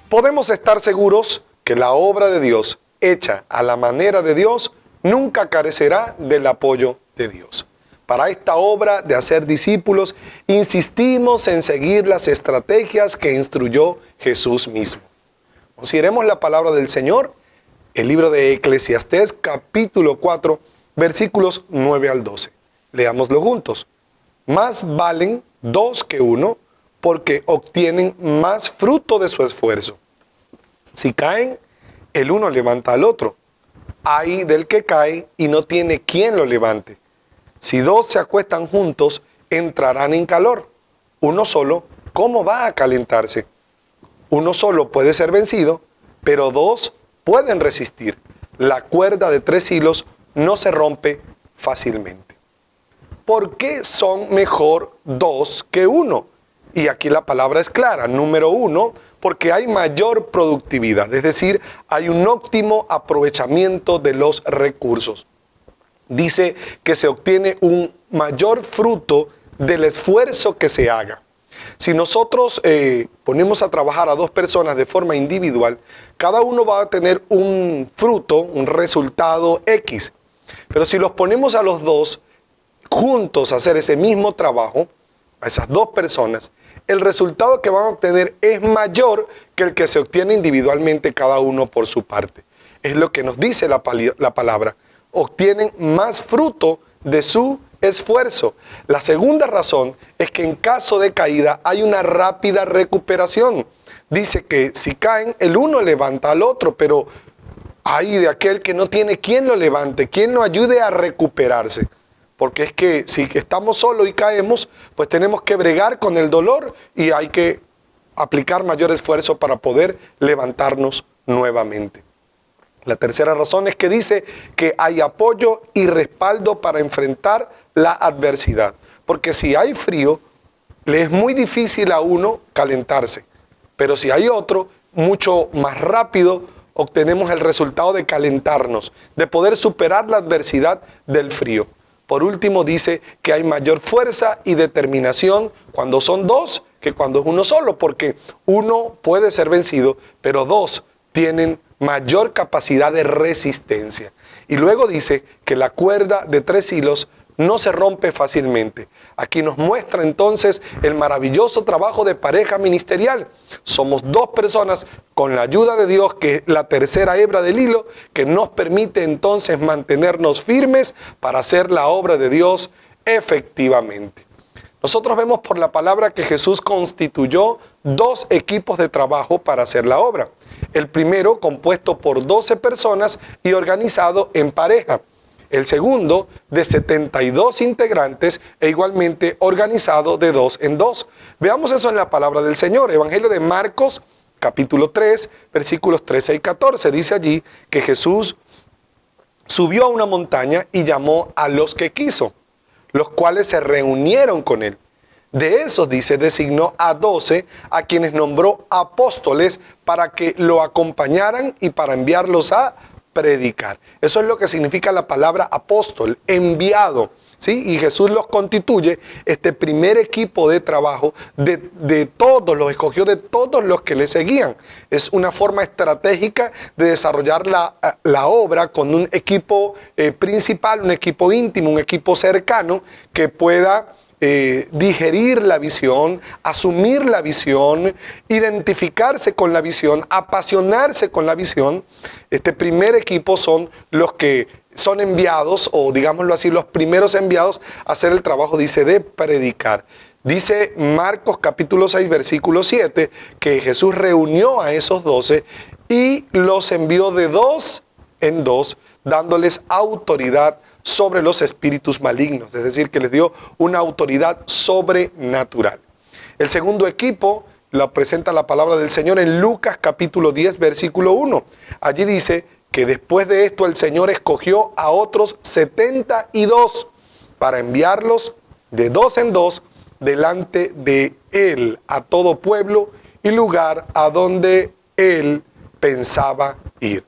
Podemos estar seguros que la obra de Dios, hecha a la manera de Dios, nunca carecerá del apoyo de Dios. Para esta obra de hacer discípulos, insistimos en seguir las estrategias que instruyó Jesús mismo. Consideremos la palabra del Señor, el libro de Eclesiastés, capítulo 4, versículos 9 al 12. Leámoslo juntos. Más valen dos que uno, porque obtienen más fruto de su esfuerzo. Si caen, el uno levanta al otro. Ay del que cae y no tiene quien lo levante. Si dos se acuestan juntos, entrarán en calor. Uno solo, ¿cómo va a calentarse? Uno solo puede ser vencido, pero dos pueden resistir. La cuerda de 3 hilos no se rompe fácilmente. ¿Por qué son mejor dos que uno? Y aquí la palabra es clara. Número 1, porque hay mayor productividad, es decir, hay un óptimo aprovechamiento de los recursos. Dice que se obtiene un mayor fruto del esfuerzo que se haga. Si nosotros ponemos a trabajar a 2 personas de forma individual, cada uno va a tener un fruto, un resultado X. Pero si los ponemos a los 2 juntos a hacer ese mismo trabajo, a esas 2 personas, el resultado que van a obtener es mayor que el que se obtiene individualmente cada uno por su parte. Es lo que nos dice la palabra. Obtienen más fruto de su esfuerzo. La segunda razón es que en caso de caída hay una rápida recuperación. Dice que si caen, el uno levanta al otro, pero ay de aquel que no tiene quien lo levante, quien lo ayude a recuperarse. Porque es que si estamos solos y caemos, pues tenemos que bregar con el dolor y hay que aplicar mayor esfuerzo para poder levantarnos nuevamente. La tercera razón es que dice que hay apoyo y respaldo para enfrentar la adversidad. Porque si hay frío, le es muy difícil a uno calentarse. Pero si hay otro, mucho más rápido obtenemos el resultado de calentarnos, de poder superar la adversidad del frío. Por último, dice que hay mayor fuerza y determinación cuando son 2 que cuando es uno solo, porque uno puede ser vencido, pero 2 tienen mayor capacidad de resistencia. Y luego dice que la cuerda de 3 hilos no se rompe fácilmente. Aquí nos muestra entonces el maravilloso trabajo de pareja ministerial. Somos 2 personas con la ayuda de Dios, que es la tercera hebra del hilo, que nos permite entonces mantenernos firmes para hacer la obra de Dios efectivamente. Nosotros vemos por la palabra que Jesús constituyó 2 equipos de trabajo para hacer la obra. El primero compuesto por 12 personas y organizado en pareja. El segundo de 72 integrantes e igualmente organizado de 2 en 2. Veamos eso en la palabra del Señor. Evangelio de Marcos, capítulo 3, versículos 13 y 14. Dice allí que Jesús subió a una montaña y llamó a los que quiso, los cuales se reunieron con él. De esos, dice, designó a 12, a quienes nombró apóstoles para que lo acompañaran y para enviarlos a predicar. Eso es lo que significa la palabra apóstol, enviado, ¿sí? Y Jesús los constituye, este primer equipo de trabajo de todos, los escogió de todos los que le seguían. Es una forma estratégica de desarrollar la obra con un equipo principal, un equipo íntimo, un equipo cercano que pueda digerir la visión, asumir la visión, identificarse con la visión, apasionarse con la visión. Este primer equipo son los que son enviados, o digámoslo así, los primeros enviados a hacer el trabajo, dice, de predicar. Dice Marcos capítulo 6, versículo 7, que Jesús reunió a esos 12 y los envió de 2 en 2, dándoles autoridad sobre los espíritus malignos, es decir, que les dio una autoridad sobrenatural. El segundo equipo lo presenta la palabra del Señor en Lucas capítulo 10, versículo 1. Allí dice que después de esto el Señor escogió a otros 72 para enviarlos de 2 en 2 delante de Él a todo pueblo y lugar a donde Él pensaba ir.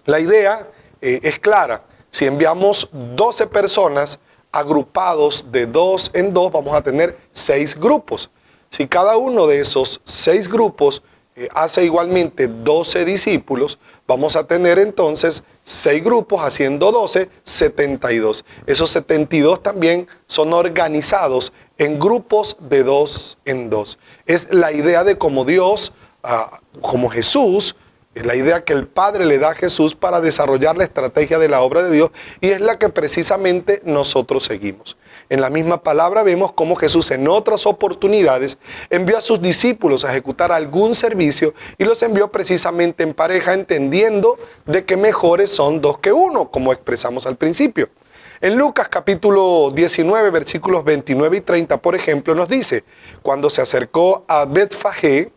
La idea es clara. Si enviamos 12 personas agrupados de 2 en 2, vamos a tener 6 grupos. Si cada uno de esos 6 grupos hace igualmente 12 discípulos, vamos a tener entonces 6 grupos haciendo 12, 72. Esos 72 también son organizados en grupos de 2 en 2. Es la idea de cómo Dios, como Jesús, es la idea que el Padre le da a Jesús para desarrollar la estrategia de la obra de Dios, y es la que precisamente nosotros seguimos. En la misma palabra vemos cómo Jesús en otras oportunidades envió a sus discípulos a ejecutar algún servicio y los envió precisamente en pareja, entendiendo de que mejores son 2 que 1, como expresamos al principio. En Lucas capítulo 19, versículos 29 y 30, por ejemplo, nos dice: cuando se acercó a Betfagé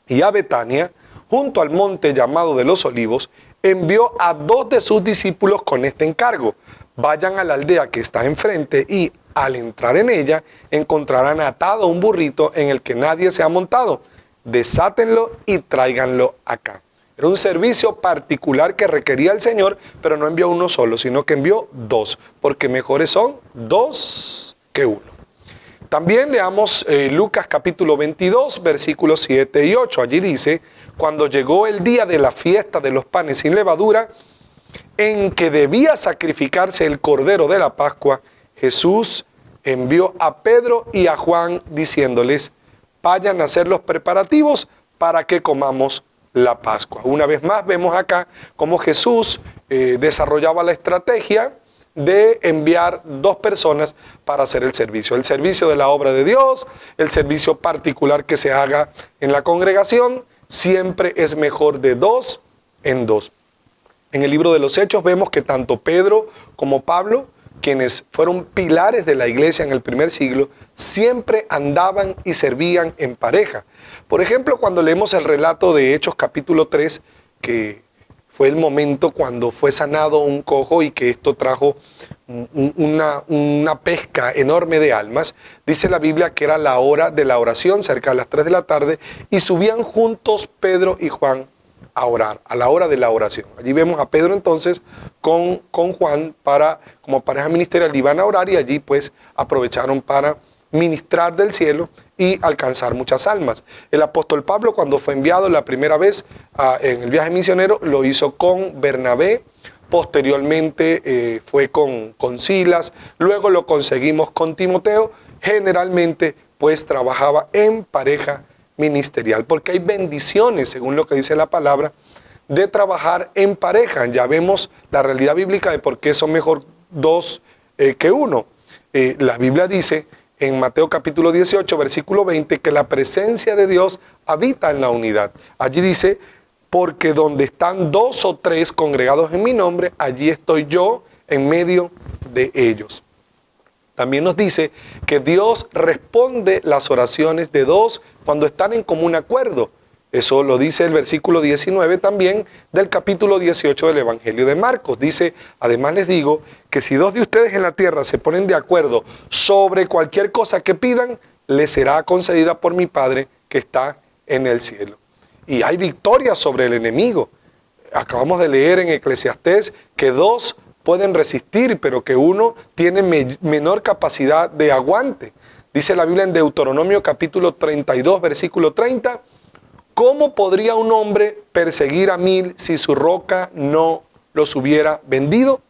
y a Betania, junto al monte llamado de los Olivos, envió a 2 de sus discípulos con este encargo: vayan a la aldea que está enfrente y, al entrar en ella, encontrarán atado un burrito en el que nadie se ha montado. Desátenlo y tráiganlo acá. Era un servicio particular que requería el Señor, pero no envió uno solo, sino que envió 2, porque mejores son 2 que 1. También leamos Lucas capítulo 22, versículos 7 y 8. Allí dice: cuando llegó el día de la fiesta de los panes sin levadura, en que debía sacrificarse el cordero de la Pascua, Jesús envió a Pedro y a Juan diciéndoles: vayan a hacer los preparativos para que comamos la Pascua. Una vez más vemos acá cómo Jesús desarrollaba la estrategia de enviar 2 personas para hacer el servicio de la obra de Dios, el servicio particular que se haga en la congregación. Siempre es mejor de 2 en 2. En el libro de los Hechos vemos que tanto Pedro como Pablo, quienes fueron pilares de la iglesia en el primer siglo, siempre andaban y servían en pareja. Por ejemplo, cuando leemos el relato de Hechos capítulo 3, que fue el momento cuando fue sanado un cojo y que esto trajo una pesca enorme de almas, dice la Biblia que era la hora de la oración, cerca de las 3 de la tarde, y subían juntos Pedro y Juan a orar, a la hora de la oración. Allí vemos a Pedro entonces con Juan como pareja ministerial, iban a orar, y allí pues aprovecharon para ministrar del cielo y alcanzar muchas almas. El apóstol Pablo, cuando fue enviado la primera vez en el viaje misionero, lo hizo con Bernabé. Posteriormente fue con Silas, luego lo conseguimos con Timoteo. Generalmente pues trabajaba en pareja ministerial, porque hay bendiciones, según lo que dice la palabra, de trabajar en pareja. Ya vemos la realidad bíblica de por qué son mejor 2 que 1. La Biblia dice en Mateo capítulo 18, versículo 20, que la presencia de Dios habita en la unidad. Allí dice: porque donde están 2 o 3 congregados en mi nombre, allí estoy yo en medio de ellos. También nos dice que Dios responde las oraciones de 2 cuando están en común acuerdo. Eso lo dice el versículo 19 también del capítulo 18 del Evangelio de Marcos. Dice: además les digo que si 2 de ustedes en la tierra se ponen de acuerdo sobre cualquier cosa que pidan, les será concedida por mi Padre que está en el cielo. Y hay victoria sobre el enemigo. Acabamos de leer en Eclesiastés que 2 pueden resistir, pero que 1 tiene menor capacidad de aguante. Dice la Biblia en Deuteronomio capítulo 32, versículo 30, ¿cómo podría un hombre perseguir a 1000 si su roca no los hubiera vendido?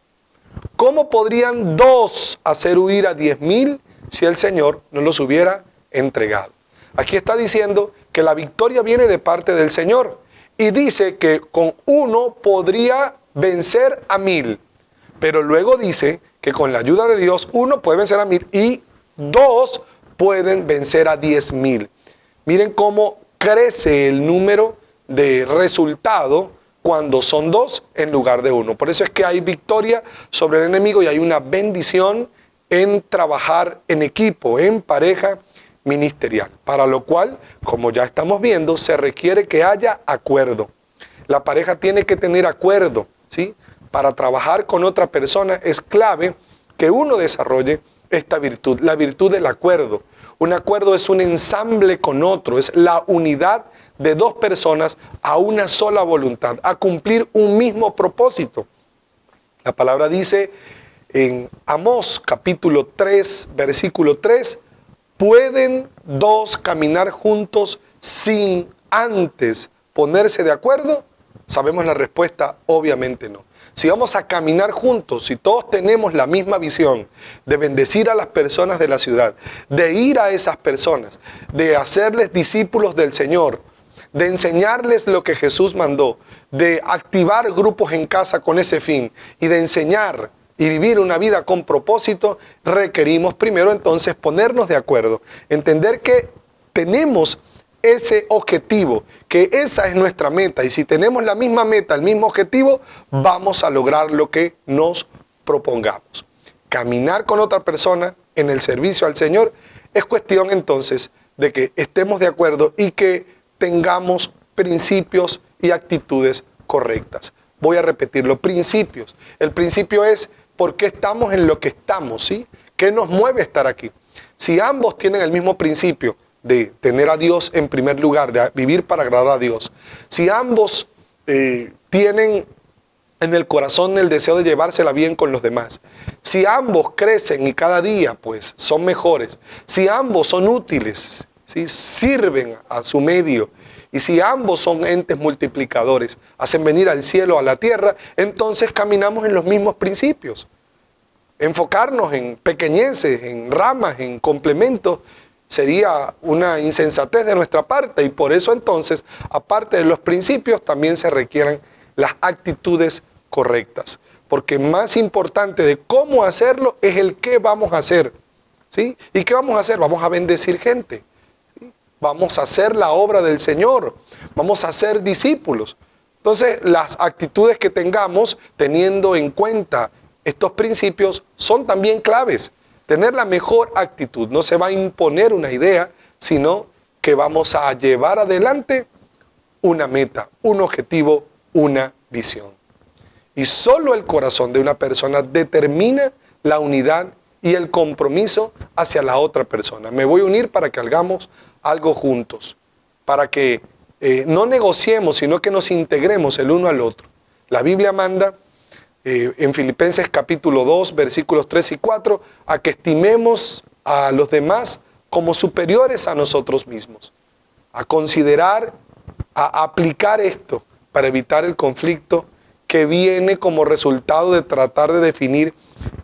¿Cómo podrían 2 hacer huir a 10,000 si el Señor no los hubiera entregado? Aquí está diciendo que la victoria viene de parte del Señor, y dice que con 1 podría vencer a 1000. Pero luego dice que con la ayuda de Dios 1 puede vencer a 1000 y 2 pueden vencer a 10,000. Miren cómo crece el número de resultado cuando son 2 en lugar de 1. Por eso es que hay victoria sobre el enemigo y hay una bendición en trabajar en equipo, en pareja ministerial. Para lo cual, como ya estamos viendo, se requiere que haya acuerdo. La pareja tiene que tener acuerdo, ¿sí? Para trabajar con otra persona es clave que uno desarrolle esta virtud, la virtud del acuerdo. Un acuerdo es un ensamble con otro, es la unidad de 2 personas a una sola voluntad, a cumplir un mismo propósito. La palabra dice en Amós capítulo 3, versículo 3, ¿pueden 2 caminar juntos sin antes ponerse de acuerdo? Sabemos la respuesta, obviamente no. Si vamos a caminar juntos, si todos tenemos la misma visión de bendecir a las personas de la ciudad, de ir a esas personas, de hacerles discípulos del Señor, de enseñarles lo que Jesús mandó, de activar grupos en casa con ese fin y de enseñar y vivir una vida con propósito, requerimos primero entonces ponernos de acuerdo, entender que tenemos ese objetivo, que esa es nuestra meta, y si tenemos la misma meta, el mismo objetivo, vamos a lograr lo que nos propongamos. Caminar con otra persona en el servicio al Señor es cuestión entonces de que estemos de acuerdo y que tengamos principios y actitudes correctas. Voy a repetirlo, principios. El principio es por qué estamos en lo que estamos, ¿sí? ¿Qué nos mueve a estar aquí? Si ambos tienen el mismo principio de tener a Dios en primer lugar, de vivir para agradar a Dios, si ambos tienen en el corazón el deseo de llevársela bien con los demás, si ambos crecen y cada día pues son mejores, si ambos son útiles, ¿sí? Sirven a su medio, y si ambos son entes multiplicadores, hacen venir al cielo a la tierra, entonces caminamos en los mismos principios. Enfocarnos en pequeñeces, en ramas, en complementos, sería una insensatez de nuestra parte, y por eso entonces, aparte de los principios, también se requieren las actitudes correctas. Porque más importante de cómo hacerlo es el qué vamos a hacer, ¿sí? ¿Y qué vamos a hacer? Vamos a bendecir gente, ¿sí? Vamos a hacer la obra del Señor, vamos a ser discípulos. Entonces, las actitudes que tengamos, teniendo en cuenta estos principios, son también claves. Tener la mejor actitud, no se va a imponer una idea, sino que vamos a llevar adelante una meta, un objetivo, una visión. Y solo el corazón de una persona determina la unidad y el compromiso hacia la otra persona. Me voy a unir para que hagamos algo juntos, para que no negociemos, sino que nos integremos el uno al otro. La Biblia manda en Filipenses capítulo 2, versículos 3 y 4, a que estimemos a los demás como superiores a nosotros mismos, a considerar, a aplicar esto para evitar el conflicto que viene como resultado de tratar de definir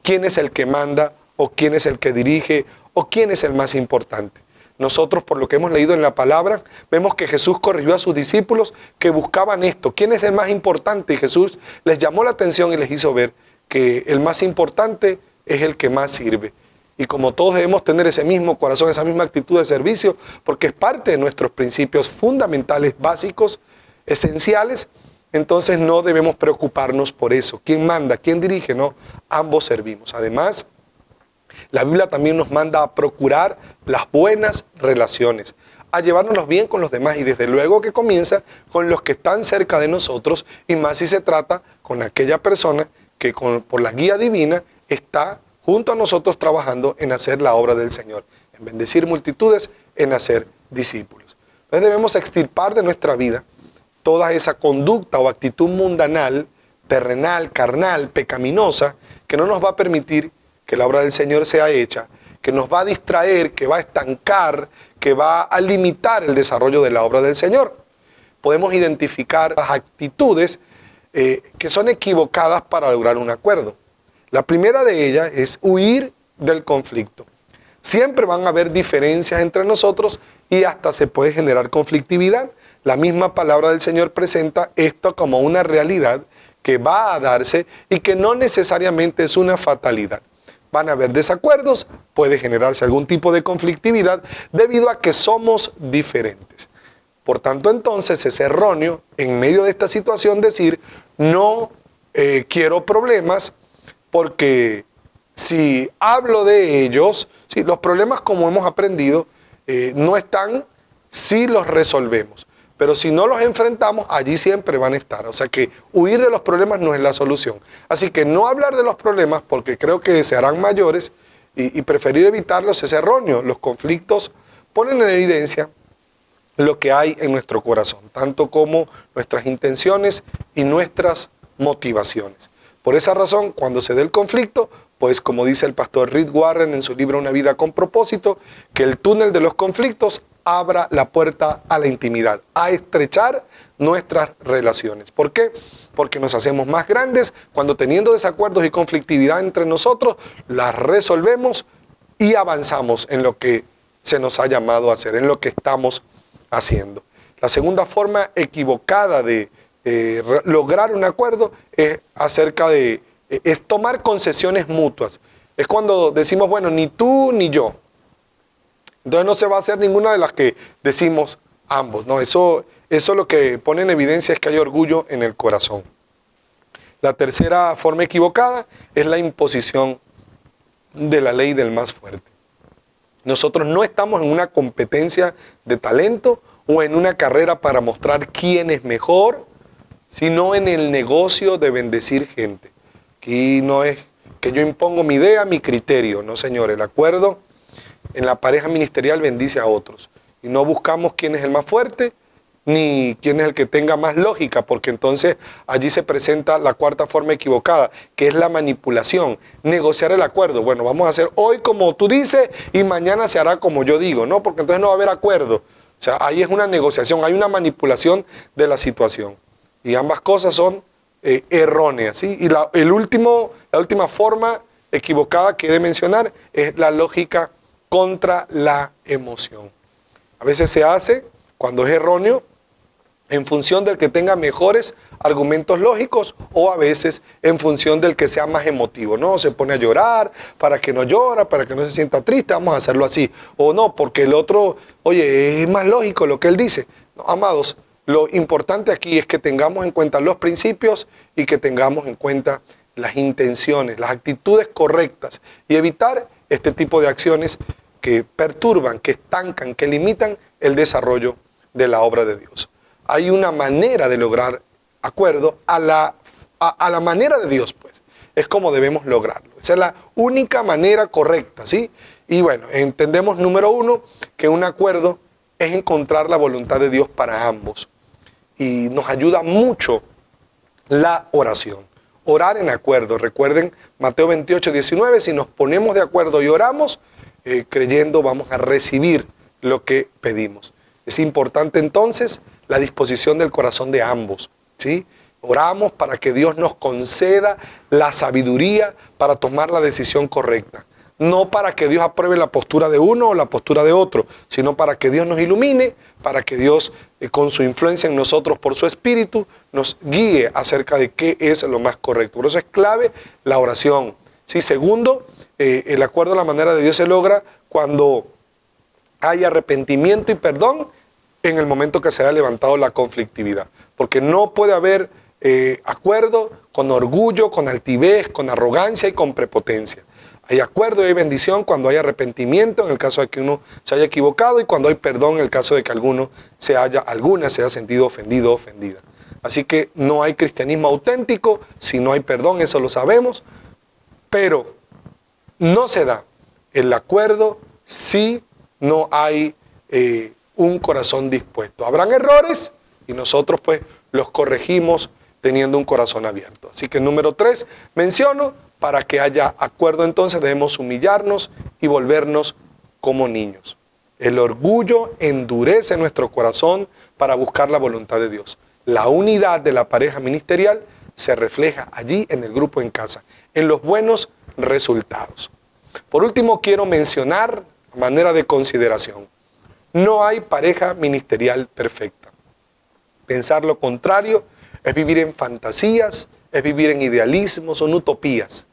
quién es el que manda, o quién es el que dirige, o quién es el más importante. Nosotros, por lo que hemos leído en la palabra, vemos que Jesús corrigió a sus discípulos que buscaban esto. ¿Quién es el más importante? Y Jesús les llamó la atención y les hizo ver que el más importante es el que más sirve. Y como todos debemos tener ese mismo corazón, esa misma actitud de servicio, porque es parte de nuestros principios fundamentales, básicos, esenciales, entonces no debemos preocuparnos por eso. ¿Quién manda? ¿Quién dirige? No, ambos servimos. Además, la Biblia también nos manda a procurar las buenas relaciones, a llevárnoslos bien con los demás, y desde luego que comienza con los que están cerca de nosotros, y más si se trata con aquella persona que por la guía divina está junto a nosotros trabajando en hacer la obra del Señor, en bendecir multitudes, en hacer discípulos. Entonces debemos extirpar de nuestra vida toda esa conducta o actitud mundanal, terrenal, carnal, pecaminosa, que no nos va a permitir que la obra del Señor sea hecha, que nos va a distraer, que va a estancar, que va a limitar el desarrollo de la obra del Señor. Podemos identificar las actitudes que son equivocadas para lograr un acuerdo. La primera de ellas es huir del conflicto. Siempre van a haber diferencias entre nosotros y hasta se puede generar conflictividad. La misma palabra del Señor presenta esto como una realidad que va a darse y que no necesariamente es una fatalidad. Van a haber desacuerdos, puede generarse algún tipo de conflictividad debido a que somos diferentes. Por tanto, entonces es erróneo en medio de esta situación decir no quiero problemas, porque si hablo de ellos, ¿sí? Los problemas, como hemos aprendido, no están si los resolvemos. Pero si no los enfrentamos, allí siempre van a estar. O sea que huir de los problemas no es la solución. Así que no hablar de los problemas, porque creo que se harán mayores, y preferir evitarlos es erróneo. Los conflictos ponen en evidencia lo que hay en nuestro corazón, tanto como nuestras intenciones y nuestras motivaciones. Por esa razón, cuando se dé el conflicto, pues como dice el pastor Rick Warren en su libro Una vida con propósito, que el túnel de los conflictos abra la puerta a la intimidad, a estrechar nuestras relaciones. ¿Por qué? Porque nos hacemos más grandes cuando, teniendo desacuerdos y conflictividad entre nosotros, las resolvemos y avanzamos en lo que se nos ha llamado a hacer, en lo que estamos haciendo. La segunda forma equivocada de lograr un acuerdo es es tomar concesiones mutuas. Es cuando decimos, bueno, ni tú ni yo. Entonces no se va a hacer ninguna de las que decimos ambos, ¿no? Eso lo que pone en evidencia es que hay orgullo en el corazón. La tercera forma equivocada es la imposición de la ley del más fuerte. Nosotros no estamos en una competencia de talento o en una carrera para mostrar quién es mejor, sino en el negocio de bendecir gente. Aquí no es que yo impongo mi idea, mi criterio, no, señor. El acuerdo en la pareja ministerial bendice a otros. Y no buscamos quién es el más fuerte, ni quién es el que tenga más lógica, porque entonces allí se presenta la cuarta forma equivocada, que es la manipulación, negociar el acuerdo. Bueno, vamos a hacer hoy como tú dices y mañana se hará como yo digo, ¿no? Porque entonces no va a haber acuerdo. O sea, ahí es una negociación, hay una manipulación de la situación. Y ambas cosas son erróneas, ¿sí? Y la última forma equivocada que he de mencionar es la lógica contra la emoción. A veces se hace, cuando es erróneo, en función del que tenga mejores argumentos lógicos, o a veces en función del que sea más emotivo, ¿no? Se pone a llorar, para que no llora, para que no se sienta triste, vamos a hacerlo así. O no, porque el otro, oye, es más lógico lo que él dice. No, amados, lo importante aquí es que tengamos en cuenta los principios y que tengamos en cuenta las intenciones, las actitudes correctas y evitar este tipo de acciones que perturban, que estancan, que limitan el desarrollo de la obra de Dios. Hay una manera de lograr acuerdo a la manera de Dios, pues. Es como debemos lograrlo. Esa es la única manera correcta, ¿sí? Y bueno, entendemos, número uno, que un acuerdo es encontrar la voluntad de Dios para ambos. Y nos ayuda mucho la oración. Orar en acuerdo. Recuerden Mateo 28, 19, si nos ponemos de acuerdo y oramos, creyendo vamos a recibir lo que pedimos. Es importante entonces la disposición del corazón de ambos, ¿sí? Oramos para que Dios nos conceda la sabiduría para tomar la decisión correcta. No para que Dios apruebe la postura de uno o la postura de otro, sino para que Dios nos ilumine, para que Dios, con su influencia en nosotros por su Espíritu, nos guíe acerca de qué es lo más correcto. Por eso es clave la oración. ¿Sí? Segundo, el acuerdo a la manera de Dios se logra cuando hay arrepentimiento y perdón en el momento que se haya levantado la conflictividad. Porque no puede haber acuerdo con orgullo, con altivez, con arrogancia y con prepotencia. Hay acuerdo y hay bendición cuando hay arrepentimiento, en el caso de que uno se haya equivocado, y cuando hay perdón, en el caso de que alguna se haya sentido ofendido o ofendida. Así que no hay cristianismo auténtico si no hay perdón, eso lo sabemos, pero no se da el acuerdo si no hay un corazón dispuesto. Habrán errores y nosotros pues los corregimos teniendo un corazón abierto. Así que número 3, menciono, para que haya acuerdo entonces debemos humillarnos y volvernos como niños. El orgullo endurece nuestro corazón para buscar la voluntad de Dios. La unidad de la pareja ministerial se refleja allí en el grupo en casa, en los buenos resultados. Por último, quiero mencionar, a manera de consideración, no hay pareja ministerial perfecta. Pensar lo contrario es vivir en fantasías, es vivir en idealismos, son utopías.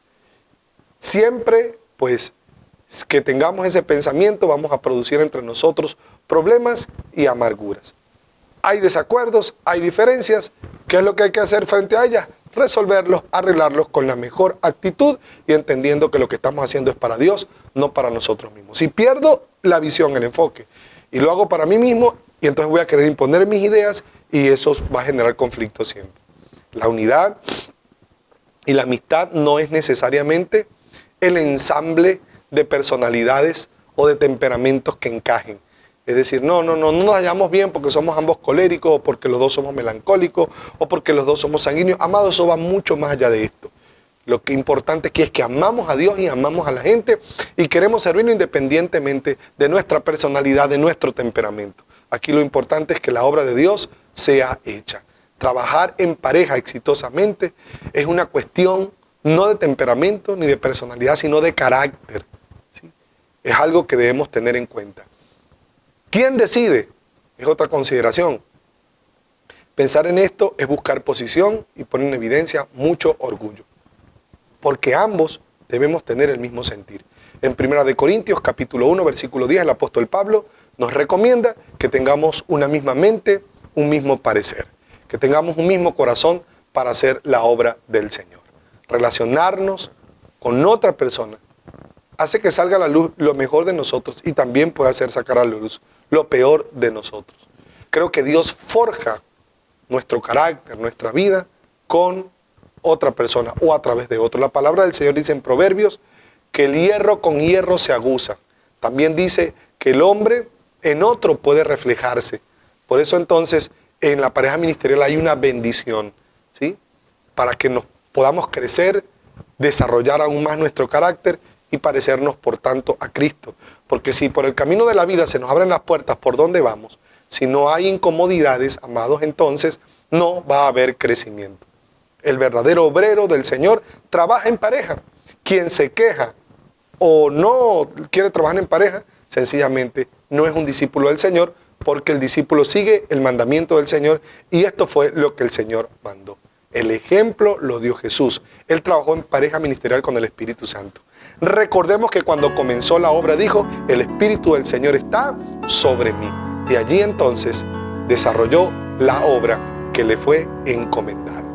Siempre, pues, que tengamos ese pensamiento, vamos a producir entre nosotros problemas y amarguras. Hay desacuerdos, hay diferencias. ¿Qué es lo que hay que hacer frente a ellas? Resolverlos, arreglarlos con la mejor actitud y entendiendo que lo que estamos haciendo es para Dios, no para nosotros mismos. Si pierdo la visión, el enfoque, y lo hago para mí mismo, y entonces voy a querer imponer mis ideas y eso va a generar conflicto siempre. La unidad y la amistad no es necesariamente el ensamble de personalidades o de temperamentos que encajen. Es decir, no nos hallamos bien porque somos ambos coléricos, o porque los dos somos melancólicos, o porque los dos somos sanguíneos. Amado, eso va mucho más allá de esto. Lo que es importante aquí es que amamos a Dios y amamos a la gente y queremos servirlo independientemente de nuestra personalidad, de nuestro temperamento. Aquí lo importante es que la obra de Dios sea hecha. Trabajar en pareja exitosamente es una cuestión no de temperamento ni de personalidad, sino de carácter, ¿sí? Es algo que debemos tener en cuenta. ¿Quién decide? Es otra consideración. Pensar en esto es buscar posición y poner en evidencia mucho orgullo, porque ambos debemos tener el mismo sentir. En 1 Corintios capítulo 1, versículo 10, el apóstol Pablo nos recomienda que tengamos una misma mente, un mismo parecer, que tengamos un mismo corazón para hacer la obra del Señor. Relacionarnos con otra persona hace que salga a la luz lo mejor de nosotros y también puede hacer sacar a la luz lo peor de nosotros. Creo que Dios forja nuestro carácter, nuestra vida con otra persona o a través de otro. La palabra del Señor dice en Proverbios que el hierro con hierro se aguza. También dice que el hombre en otro puede reflejarse. Por eso entonces en la pareja ministerial hay una bendición, ¿sí? Para que nos podamos crecer, desarrollar aún más nuestro carácter y parecernos por tanto a Cristo. Porque si por el camino de la vida se nos abren las puertas por donde vamos, si no hay incomodidades, amados, entonces no va a haber crecimiento. El verdadero obrero del Señor trabaja en pareja. Quien se queja o no quiere trabajar en pareja, sencillamente no es un discípulo del Señor, porque el discípulo sigue el mandamiento del Señor y esto fue lo que el Señor mandó. El ejemplo lo dio Jesús. Él trabajó en pareja ministerial con el Espíritu Santo. Recordemos que cuando comenzó la obra dijo, el Espíritu del Señor está sobre mí. Y allí entonces desarrolló la obra que le fue encomendada.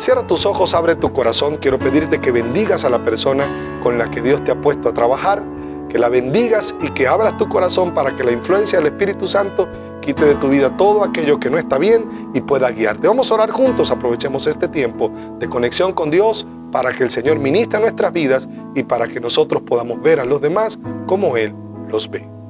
Cierra tus ojos, abre tu corazón. Quiero pedirte que bendigas a la persona con la que Dios te ha puesto a trabajar, que la bendigas y que abras tu corazón para que la influencia del Espíritu Santo quite de tu vida todo aquello que no está bien y pueda guiarte. Vamos a orar juntos, aprovechemos este tiempo de conexión con Dios para que el Señor ministre nuestras vidas y para que nosotros podamos ver a los demás como Él los ve.